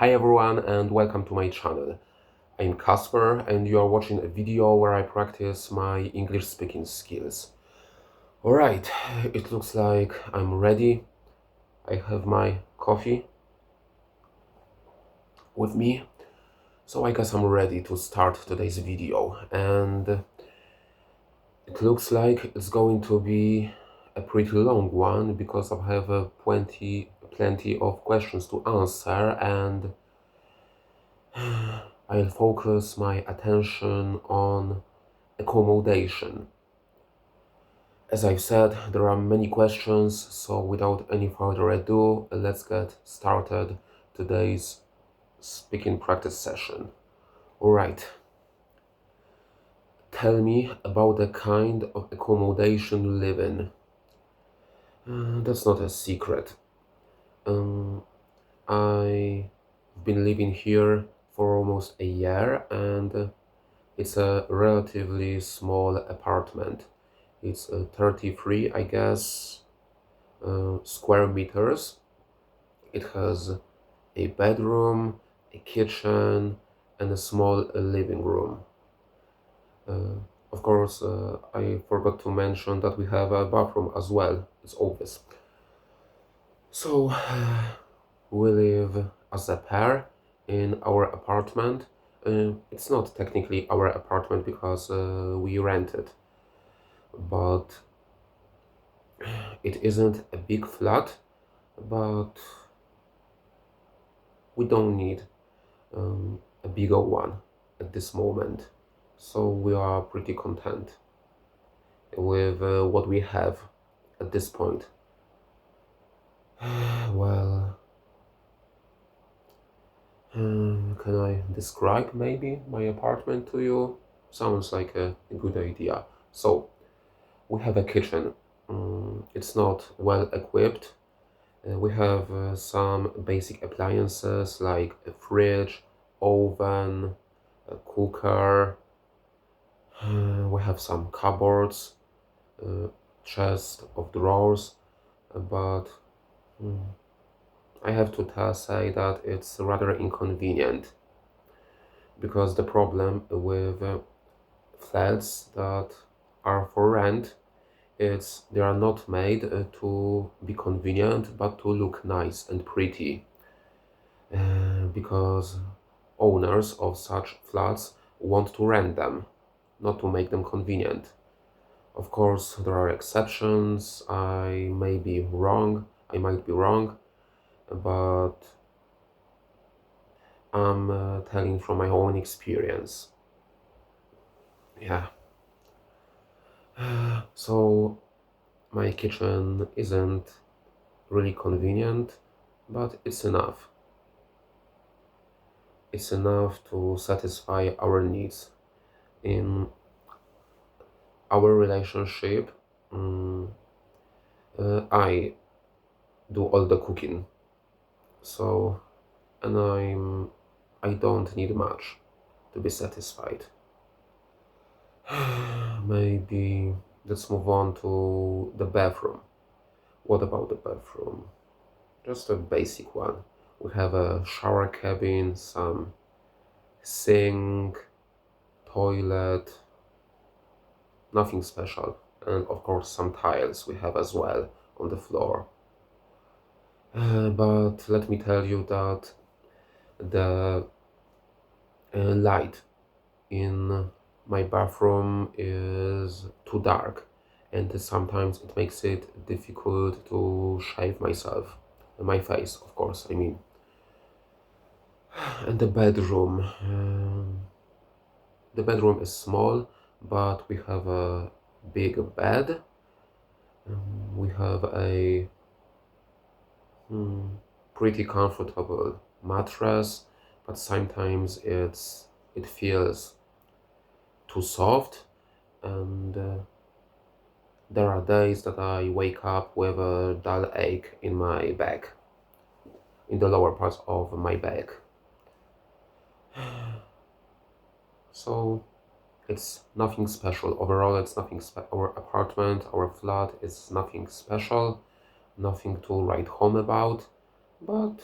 Hi everyone and welcome to my channel. I'm Kasper and you are watching a video where I practice my English speaking skills. Alright, it looks like I'm ready. I have my coffee with me, so I guess I'm ready to start today's video. And it looks like it's going to be a pretty long one because I have plenty of questions to answer, and I'll focus my attention on accommodation. As I've said, there are many questions, so without any further ado, let's get started today's speaking practice session. Alright, tell me about the kind of accommodation you live in. That's not a secret. I've been living here for almost a year and it's a relatively small apartment. It's 33, I guess, square meters. It has a bedroom, a kitchen, and a small living room. Of course, I forgot to mention that we have a bathroom as well. It's obvious. So, we live as a pair in our apartment. It's not technically our apartment because we rent it, but it isn't a big flat, but we don't need a bigger one at this moment. So we are pretty content with what we have at this point. Well, can I describe maybe my apartment to you? Sounds like a good idea. So, we have a kitchen. It's not well equipped. We have some basic appliances like a fridge, oven, a cooker. We have some cupboards, chest of drawers, but I have to say that it's rather inconvenient because the problem with flats that are for rent is they are not made to be convenient but to look nice and pretty, because owners of such flats want to rent them, not to make them convenient. Of course, there are exceptions. I might be wrong, but I'm telling from my own experience. Yeah. So my kitchen isn't really convenient, but it's enough. It's enough to satisfy our needs. In our relationship, I do all the cooking, so and I don't need much to be satisfied. Maybe let's move on to the bathroom. What about the bathroom? Just a basic one. We have a shower cabin, some sink, toilet, nothing special. And of course some tiles we have as well on the floor. But let me tell you that the light in my bathroom is too dark, and sometimes it makes it difficult to shave my face, of course, I mean. And the bedroom is small, but we have a big bed. We have a pretty comfortable mattress, but sometimes it feels too soft, and there are days that I wake up with a dull ache in my back, in the lower parts of my back. So it's nothing special. Overall, it's nothing our apartment, our flat is nothing special, nothing to write home about, but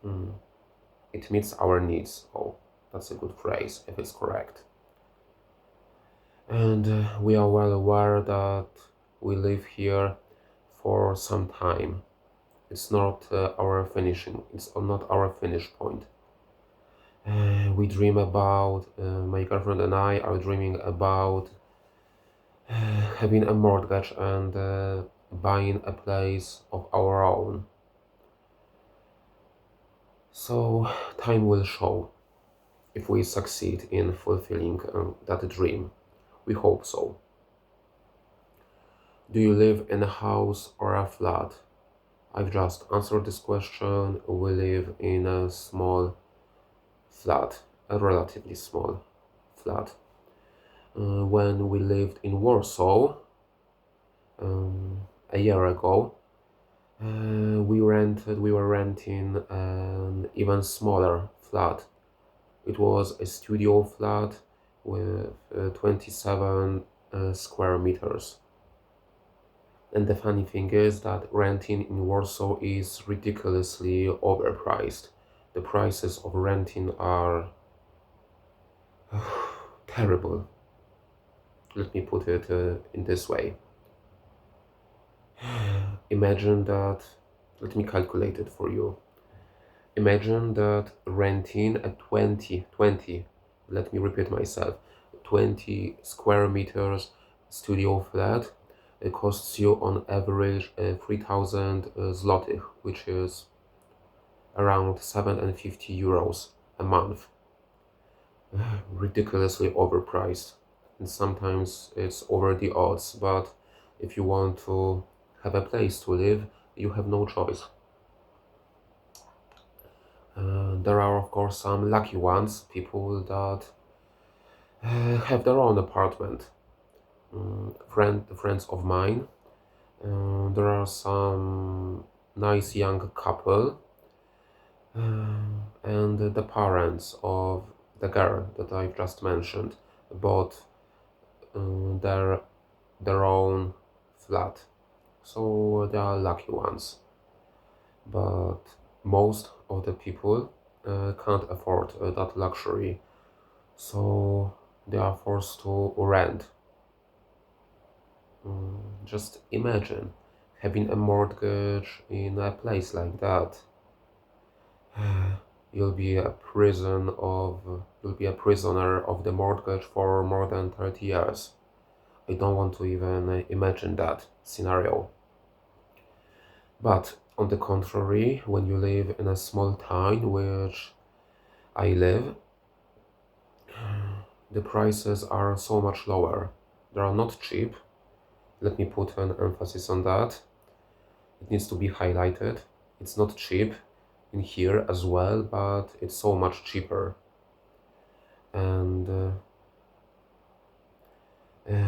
Mm, it meets our needs. Oh, that's a good phrase if it's correct. And we are well aware that we live here for some time. It's not our finishing. It's not our finish point. We dream about. My girlfriend and I are dreaming about having a mortgage and buying a place of our own. So time will show if we succeed in fulfilling that dream. We hope so. Do you live in a house or a flat? I've just answered this question. We live in a small flat, a relatively small flat. When we lived in Warsaw a year ago, we were renting an even smaller flat. It was a studio flat with 27 square meters. And the funny thing is that renting in Warsaw is ridiculously overpriced. The prices of renting are terrible. Let me put it in this way. Imagine that, let me calculate it for you. Imagine that renting a 20, let me repeat myself, 20 square meters studio flat, it costs you on average 3,000 zlotych, which is around 750 euros a month. Ridiculously overpriced. And sometimes it's over the odds, but if you want to have a place to live, you have no choice. There are, of course, some lucky ones, people that have their own apartment. Friends of mine. There are some nice young couple and the parents of the girl that I've just mentioned bought their own flat. So they are lucky ones. But most of the people can't afford that luxury, so they are forced to rent. Just imagine having a mortgage in a place like that. You'll be a you'll be a prisoner of the mortgage for more than 30 years. I don't want to even imagine that scenario. But on the contrary, when you live in a small town, which I live, the prices are so much lower. They are not cheap. Let me put an emphasis on that. It needs to be highlighted. It's not cheap in here as well, but it's so much cheaper. And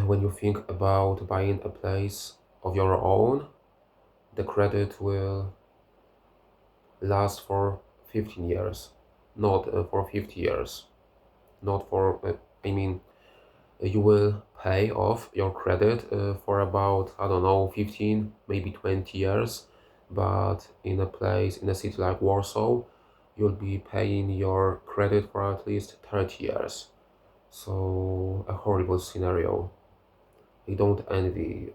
when you think about buying a place of your own, the credit will last for 15 years, not for 50 years. Not for, I mean, you will pay off your credit for about, I don't know, 15, maybe 20 years. But in a place, in a city like Warsaw, you'll be paying your credit for at least 30 years. So, a horrible scenario. I don't envy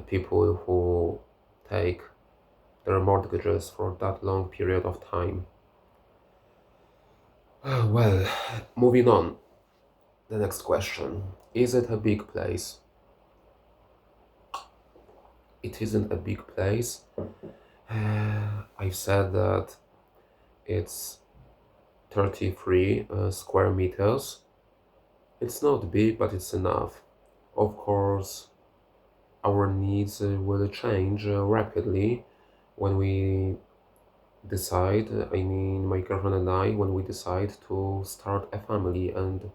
people who take their mortgages for that long period of time. Well, moving on. The next question. Is it a big place? It isn't a big place. I've said that it's 33 square meters. It's not big, but it's enough. Of course, our needs will change rapidly when we decide, I mean, my girlfriend and I, when we decide to start a family. And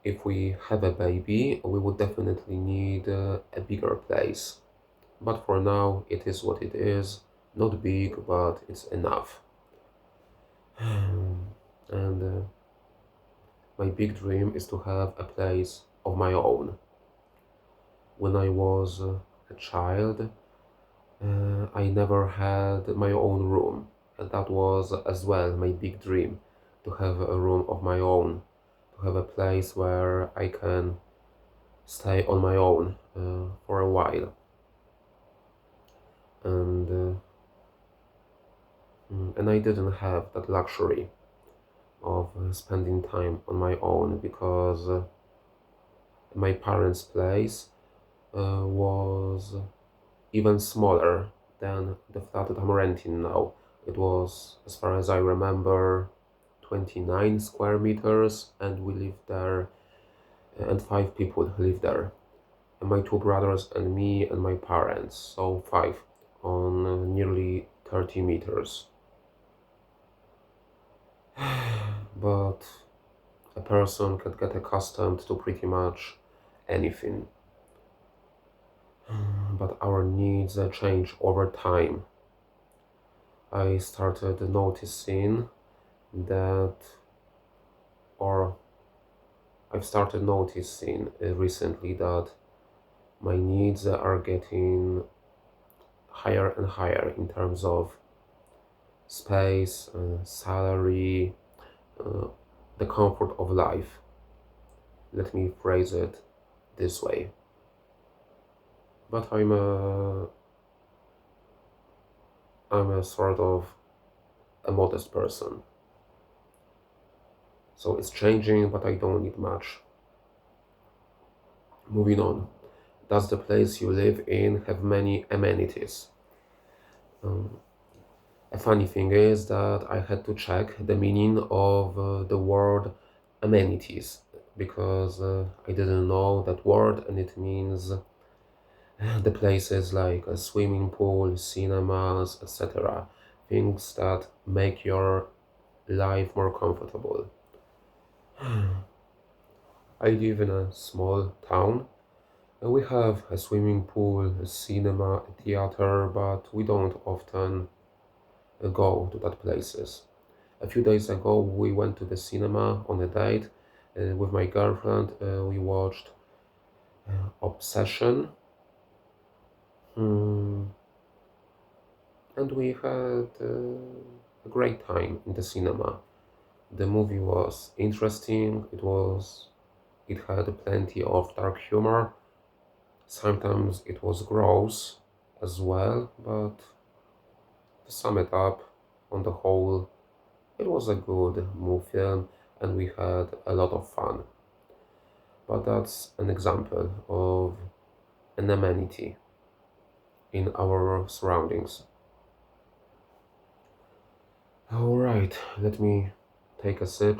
if we have a baby, we would definitely need a bigger place. But for now, it is what it is. Not big, but it's enough. And my big dream is to have a place of my own. When I was a child, I never had my own room. And that was as well my big dream, to have a room of my own, to have a place where I can stay on my own for a while. And and I didn't have that luxury of spending time on my own because my parents' place was even smaller than the flat that I'm renting now. It was, as far as I remember, 29 square meters, and we lived there, and five people lived there. And my two brothers and me and my parents, so five on nearly 30 meters. But a person can get accustomed to pretty much anything. But our needs change over time. I started noticing that, or I've started noticing recently that my needs are getting higher and higher in terms of space, salary, uh, the comfort of life. Let me phrase it this way. But I'm a sort of a modest person. So it's changing, but I don't need much. Moving on. Does the place you live in have many amenities? Um, a funny thing is that I had to check the meaning of the word amenities because I didn't know that word, and it means the places like a swimming pool, cinemas, etc. Things that make your life more comfortable. I live in a small town and we have a swimming pool, a cinema, a theater, but we don't often go to that places. A few days ago, we went to the cinema on a date with my girlfriend. We watched Obsession, mm, and we had a great time in the cinema. The movie was interesting. It had plenty of dark humor. Sometimes it was gross as well, but to sum it up, on the whole, it was a good movie film and we had a lot of fun. But that's an example of an amenity in our surroundings. Alright, let me take a sip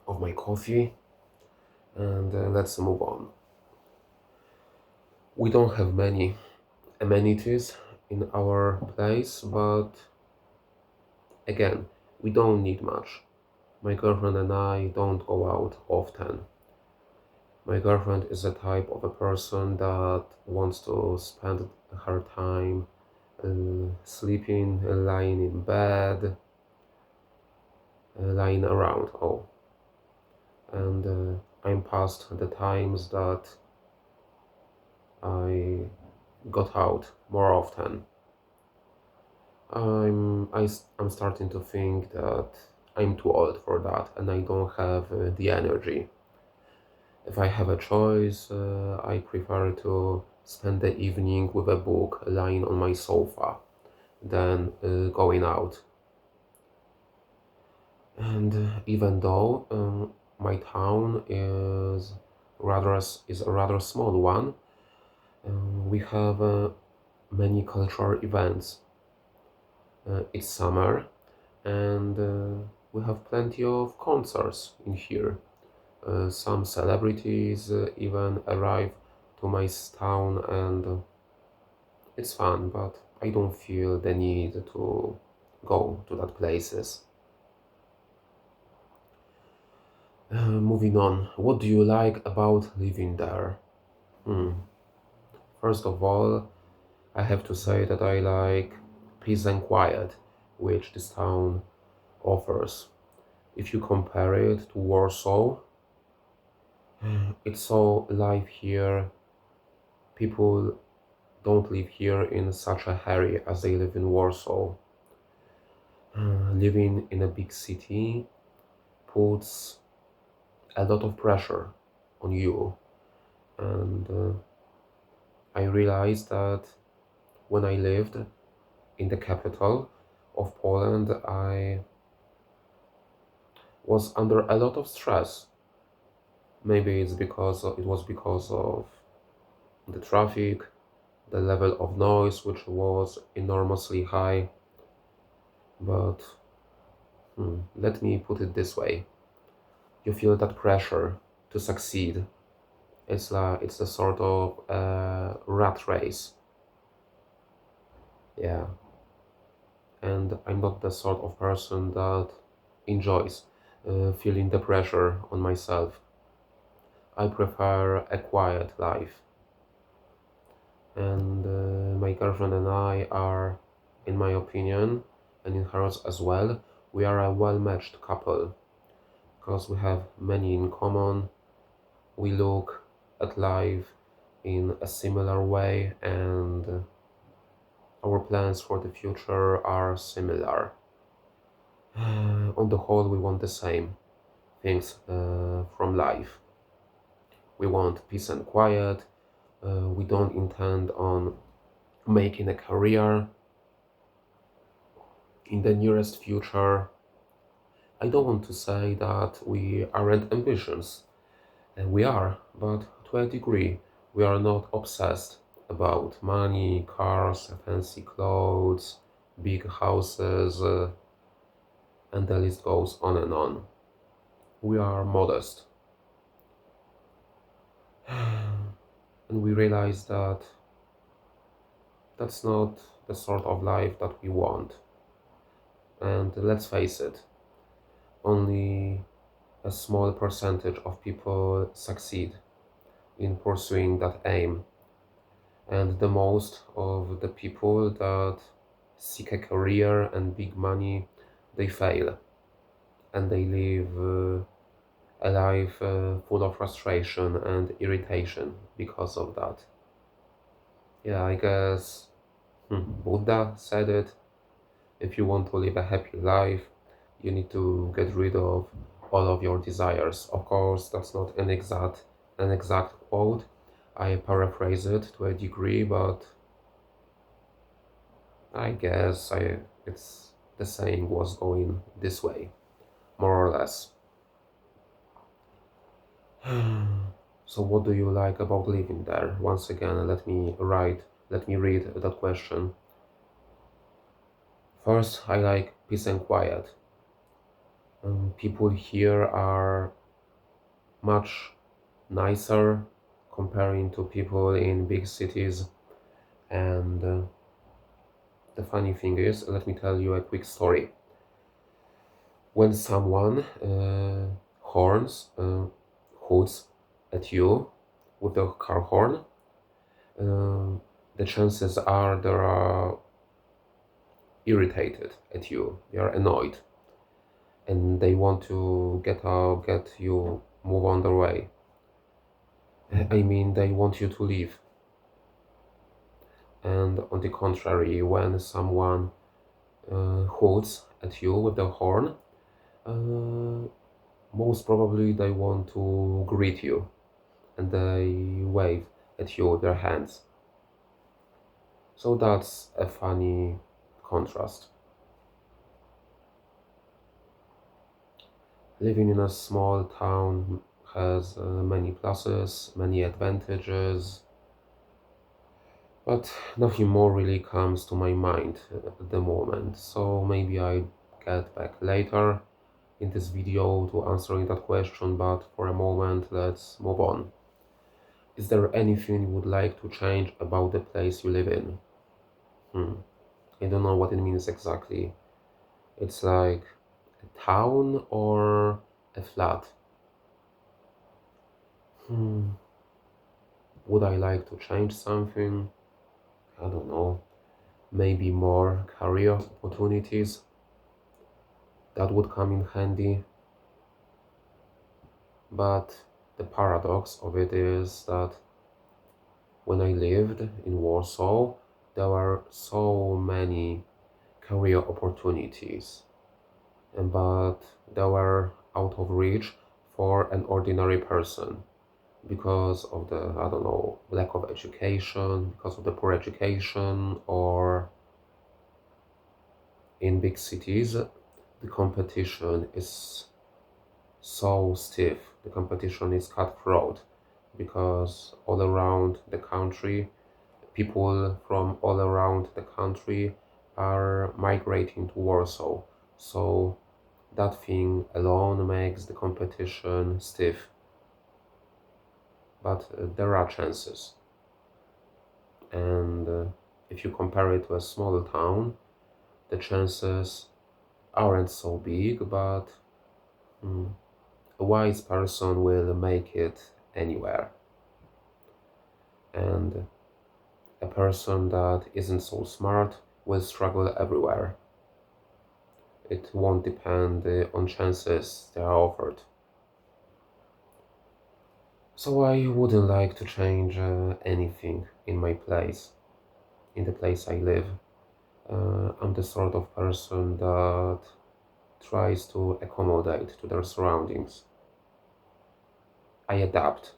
of my coffee and let's move on. We don't have many amenities in our place, but again, we don't need much. My girlfriend and I don't go out often. My girlfriend is the type of a person that wants to spend her time sleeping, lying in bed, lying around. Oh, and I'm past the times that I got out more often. I'm starting to think that I'm too old for that, and I don't have the energy. If I have a choice, I prefer to spend the evening with a book lying on my sofa than going out. And even though my town is a rather small one, we have many cultural events. It's summer, and we have plenty of concerts in here. Some celebrities even arrive to my town, and it's fun, but I don't feel the need to go to that places. Moving on, what do you like about living there? Hmm. First of all, I have to say that I like peace and quiet, which this town offers. If you compare it to Warsaw, it's so live here. People don't live here in such a hurry as they live in Warsaw. Living in a big city puts a lot of pressure on you, and I realized that when I lived in the capital of Poland, I was under a lot of stress. Maybe it was because of the traffic, the level of noise, which was enormously high. But let me put it this way: you feel that pressure to succeed. It's a sort of rat race. Yeah, and I'm not the sort of person that enjoys feeling the pressure on myself. I prefer a quiet life, and my girlfriend and I are, in my opinion, and in hers as well, we are a well-matched couple because we have many in common. We look at life in a similar way, and our plans for the future are similar. On the whole, we want the same things from life. We want peace and quiet. We don't intend on making a career in the nearest future. I don't want to say that we aren't ambitious, and we are, but to a degree, we are not obsessed about money, cars, fancy clothes, big houses, and the list goes on and on. We are modest, and we realize that that's not the sort of life that we want. And let's face it, only a small percentage of people succeed in pursuing that aim, and the most of the people that seek a career and big money, they fail, and they live a life full of frustration and irritation because of that. Yeah, I guess Buddha said it: if you want to live a happy life, you need to get rid of all of your desires. Of course, that's not an exact quote. I paraphrase it to a degree, but I guess it's the saying was going this way, more or less. So what do you like about living there? Once again, let me read that question. First, I like peace and quiet. People here are much nicer comparing to people in big cities, and the funny thing is, let me tell you a quick story. When someone hoots at you with the car horn, uh, the chances are they are irritated at you, they are annoyed, and they want to get you move on their way. I mean, they want you to leave. And on the contrary, when someone hoots at you with the horn, uh, most probably they want to greet you, and they wave at you with their hands. So that's a funny contrast. Living in a small town has many pluses, many advantages, but nothing more really comes to my mind at the moment. So maybe I get back later in this video to answering that question, but for a moment let's move on. Is there anything you would like to change about the place you live in? I don't know what it means exactly. It's like a town or a flat? Hmm. Would I like to change something? I don't know. Maybe more career opportunities. That would come in handy. But the paradox of it is that When I lived in Warsaw, there were so many career opportunities, but they were out of reach for an ordinary person because of the, I don't know, lack of education, because of the poor education, or in big cities, the competition is so stiff, the competition is cutthroat because all around the country, people from all around the country are migrating to Warsaw. So that thing alone makes the competition stiff, but there are chances. And if you compare it to a smaller town, the chances aren't so big, but mm, a wise person will make it anywhere. And a person that isn't so smart will struggle everywhere. It won't depend on chances they are offered. So I wouldn't like to change anything in my place, in the place I live. I'm the sort of person that tries to accommodate to their surroundings. I adapt.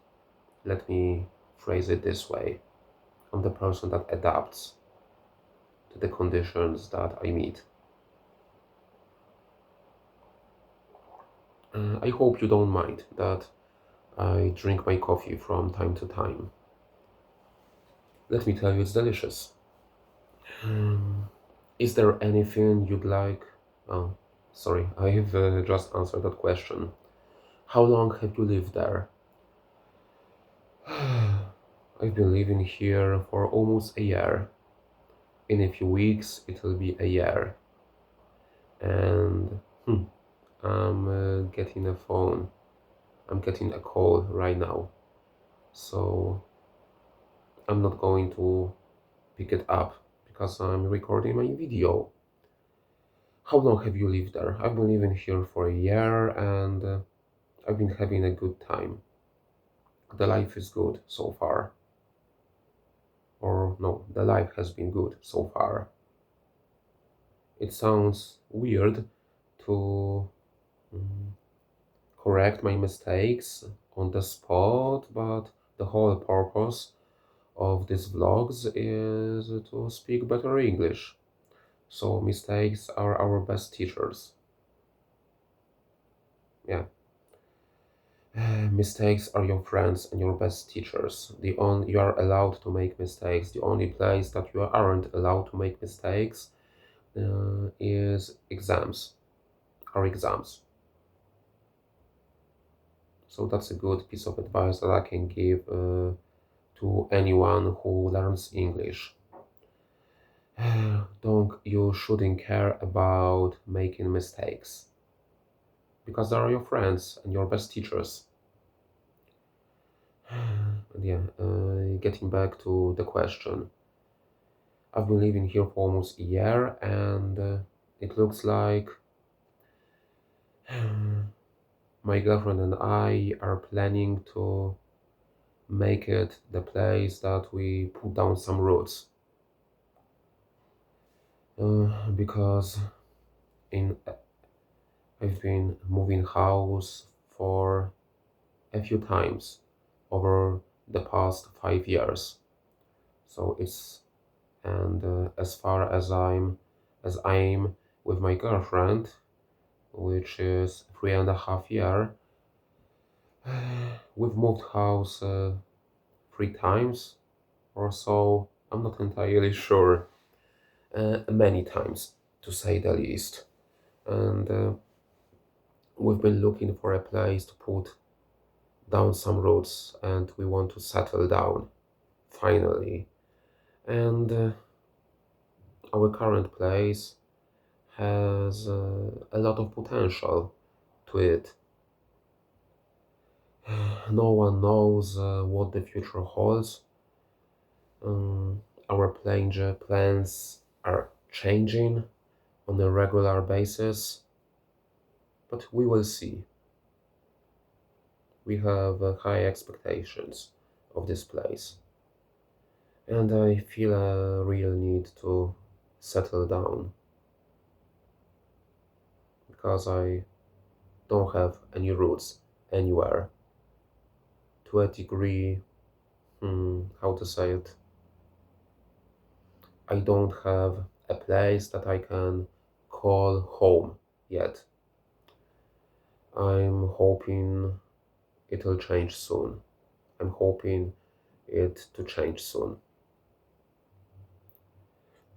Let me phrase it this way. I'm the person that adapts to the conditions that I meet. I hope you don't mind that I drink my coffee from time to time. Let me tell you, it's delicious. Um, is there anything you'd like? Oh, sorry, I've just answered that question. How long have you lived there? I've been living here for almost a year. In a few weeks, it'll be a year. And I'm getting a phone. I'm getting a call right now. So I'm not going to pick it up because I'm recording my video. How long have you lived there? I've been living here for a year and I've been having a good time. The life is good so far. Or no, the life has been good so far. It sounds weird to mm, correct my mistakes on the spot, but the whole purpose of these vlogs is to speak better English. So mistakes are our best teachers. Yeah. Mistakes are your friends and your best teachers. You are allowed to make mistakes. The only place that you aren't allowed to make mistakes is exams. Are exams. So that's a good piece of advice that I can give to anyone who learns English. Don't You shouldn't care about making mistakes because they are your friends and your best teachers. And yeah, getting back to the question, I've been living here for almost a year, and it looks like my girlfriend and I are planning to make it the place that we put down some roots. Because in I've been moving house for a few times over the past 5 years. So it's and as far as I'm with my girlfriend, which is 3.5 years, we've moved house 3 times or so. I'm not entirely sure. Many times, to say the least. And we've been looking for a place to put down some roots, and we want to settle down finally. And our current place has a lot of potential to it. No one knows what the future holds. Um, our plans are changing on a regular basis, but we will see. We have high expectations of this place. and I feel a real need to settle down because I don't have any roots anywhere to a degree. How to say it? I don't have a place that I can call home yet. I'm hoping it'll change soon. I'm hoping it to change soon.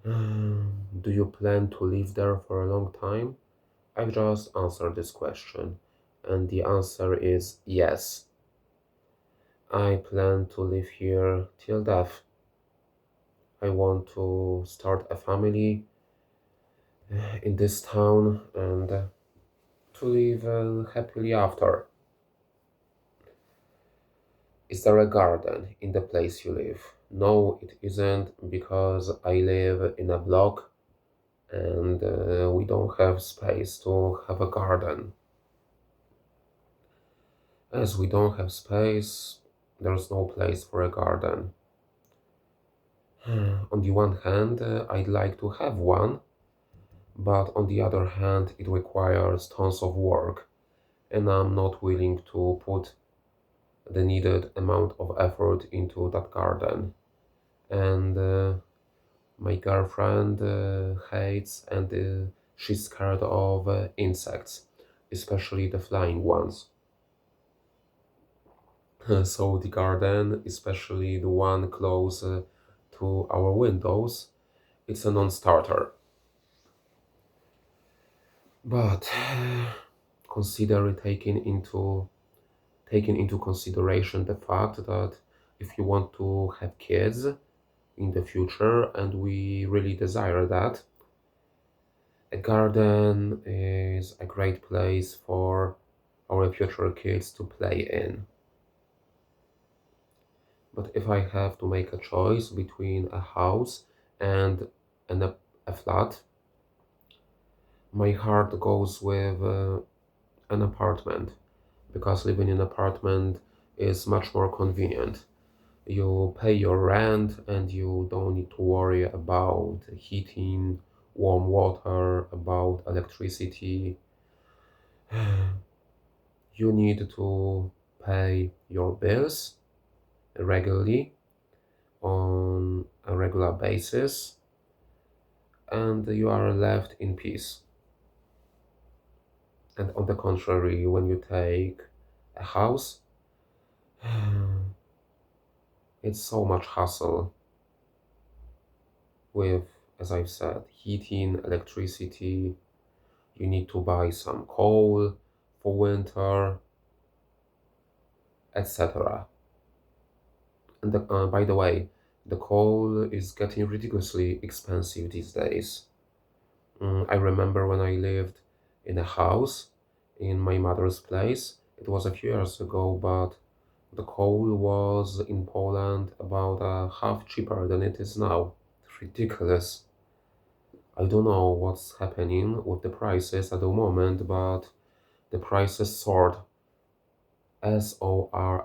Do you plan to live there for a long time? I've just answered this question, and the answer is yes. I plan to live here till death. I want to start a family in this town and to live happily after. Is there a garden in the place you live? No, it isn't because I live in a block and we don't have space to have a garden. As we don't have space, there's no place for a garden. On the one hand, I'd like to have one, but on the other hand, it requires tons of work, and I'm not willing to put the needed amount of effort into that garden. And my girlfriend hates and she's scared of insects, especially the flying ones. So the garden, especially the one close to our windows, it's a non-starter. But consider taking into consideration the fact that if you want to have kids in the future, and we really desire that, a garden is a great place for our future kids to play in. But if I have to make a choice between a house and a flat, my heart goes with an apartment because living in an apartment is much more convenient. You pay your rent and you don't need to worry about heating, warm water, about electricity. You need to pay your bills regularly on a regular basis and you are left in peace. And on the contrary, when you take a house, it's so much hassle with, as I've said, heating, electricity. You need to buy some coal for winter, etc. And by the way, the coal is getting ridiculously expensive these days. I remember when I lived in a house in my mother's place. It was a few years ago, but the coal was in Poland about half cheaper than it is now. It's ridiculous. I don't know what's happening with the prices at the moment, but the prices soared. Soared.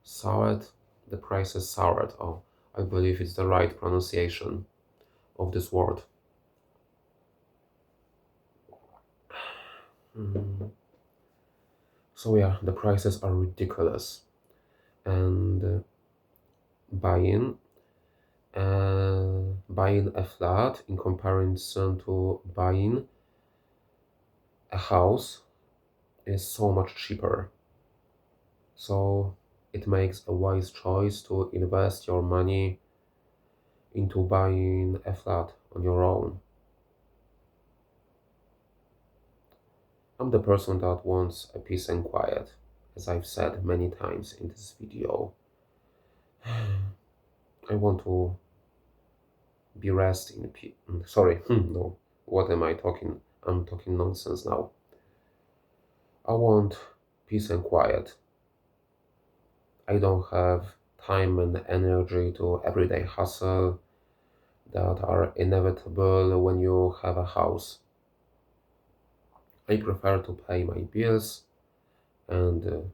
Soared. The prices soared. Oh, I believe it's the right pronunciation of this word. Mm. So yeah, the prices are ridiculous, and buying buying a flat in comparison to buying a house is so much cheaper. So it makes a wise choice to invest your money into buying a flat on your own. I'm the person that wants a peace and quiet, as I've said many times in this video. I want to be rest in peace. Sorry, no, what am I talking? I'm talking nonsense now. I want peace and quiet. I don't have time and energy to everyday hustle that are inevitable when you have a house. I prefer to pay my bills and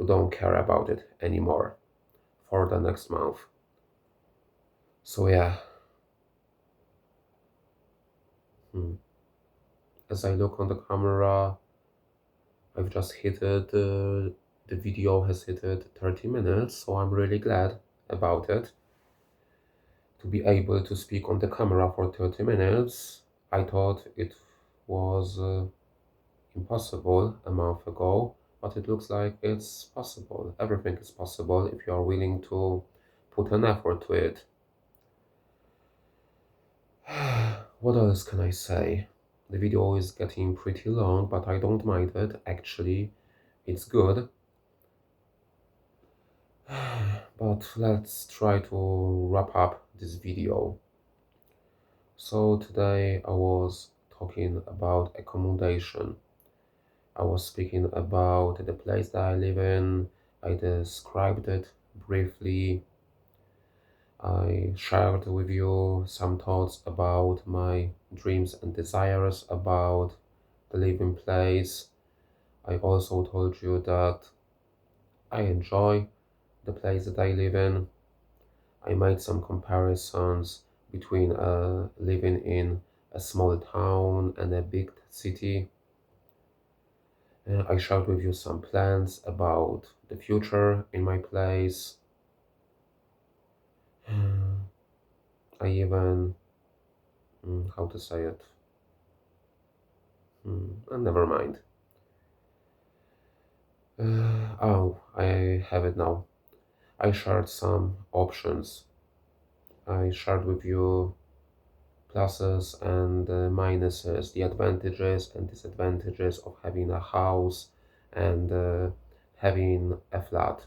to don't care about it anymore for the next month. So yeah, as I look on the camera, I've just hit it, the video has hit it 30 minutes, so I'm really glad about it. To be able to speak on the camera for 30 minutes, I thought it was impossible a month ago, but it looks like it's possible. Everything is possible if you are willing to put an effort to it. What else can I say? The video is getting pretty long, but I don't mind it. Actually, it's good. But let's try to wrap up this video. So today I was talking about accommodation. I was speaking about the place that I live in. I described it briefly. I shared with you some thoughts about my dreams and desires about the living place. I also told you that I enjoy the place that I live in. I made some comparisons between living in a small town and a big city. I shared with you some plans about the future in my place. I even, how to say it? Never mind. Oh, I have it now. I shared some options. I shared with you pluses and minuses, the advantages and disadvantages of having a house and having a flat.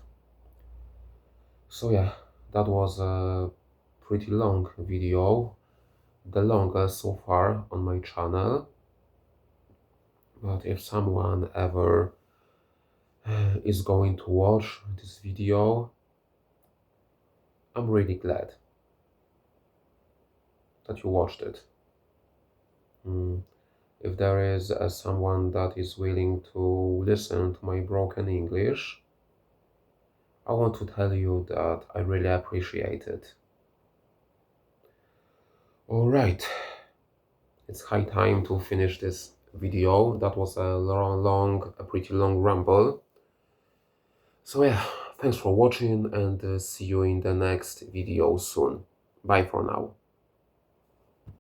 So yeah, that was a pretty long video, the longest so far on my channel. But if someone ever is going to watch this video, I'm really glad that you watched it. If there is someone that is willing to listen to my broken English, I want to tell you that I really appreciate it. Alright, it's high time to finish this video. That was a pretty long ramble. So yeah, thanks for watching and see you in the next video soon. Bye for now.